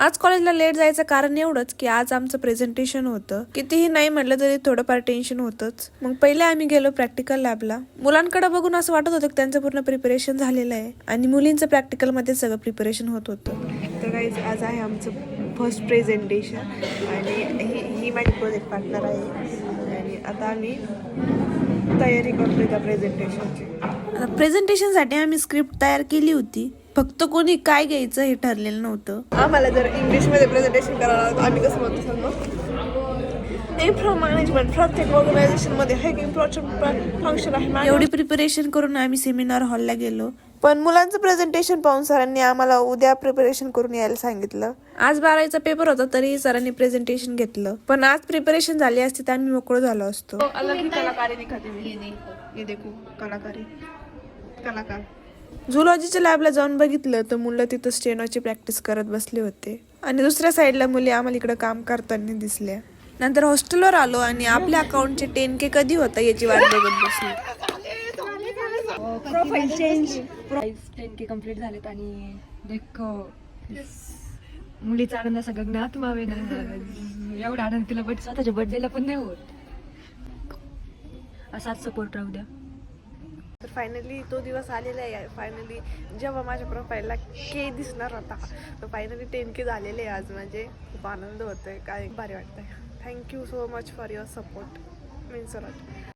आज कॉलेजला लेट जायचं कारण एवढंच की आज आमचं प्रेझेंटेशन होतं. कितीही नाही म्हटलं तरी थोडंफार टेन्शन होतंच. मग पहिले आम्ही गेलो प्रॅक्टिकल लॅबला. मुलांकडे बघून असं वाटत होतं की त्यांचं पूर्ण प्रिपरेशन झालेलं आहे आणि मुलींचं प्रॅक्टिकल मध्ये सगळं प्रिपरेशन होत होतं. तर गाईज आज आहे आमचं फर्स्ट प्रेझेंटेशन आणि ही माझी प्रोजेक्ट पार्टनर आहे आणि आता आम्ही तयारी करतोय त्या प्रेझेंटेशनची. प्रेझेंटेशनसाठी आम्ही स्क्रिप्ट तयार केली होती. फक्त कोणी काय घ्यायचं हे ठरलेलं नव्हतं. आम्हाला जर इंग्लिशमध्ये प्रेझेंटेशन करायला लागतं आम्ही कसं म्हणतो सांगतो ते फ्रॉम मॅनेजमेंट प्रत्येक ऑर्गनायझेशनमध्ये हे इम्पॉर्टंट फंक्शन आहे. एवढी प्रिपरेशन करून आम्ही सेमिनार हॉलला गेलो. पण मुलांचं प्रेझेंटेशन पाहून सरांनी आम्हाला उद्या प्रिपरेशन करून यायला सांगितलं. आज 12वीचा पेपर होता तरी सरांनी प्रेझेंटेशन घेतलं. पण आज प्रिपरेशन झाली असती तर आम्ही मोकळं झालो असतो. अलग ही कलाकारी दिखाते मी. ये देखो कलाकारी कलाकार. झुलॉजीच्या लॅबला जाऊन बघितलं तर मुलं तिथं स्टेनोची प्रॅक्टिस करत बसले होते आणि दुसऱ्या साईडला मुली आम्हाला इकडे काम करताना दिसल्या. नंतर हॉस्टेलवर आलो आणि आपल्या अकाउंटचे 10K कधी होता याची वाट बघत बसलो. प्रोफाईल चेंज 10K कम्प्लीट झालेत आणि देख मुलीचा आनंद असा गगनात मावेना एवढा आनंद तिला स्वतःच्या बर्थडेला पण नाही होत. असाच सपोर्ट राहू द्या. तर फायनली तो दिवस आलेला आहे. फायनली जेव्हा माझ्या प्रोफाईलला K दिसणार होता तर फायनली 10K झालेले आहे आज. म्हणजे खूप आनंद होतोय. काय भारी वाटतंय. Thank you so much for your support. Means a lot.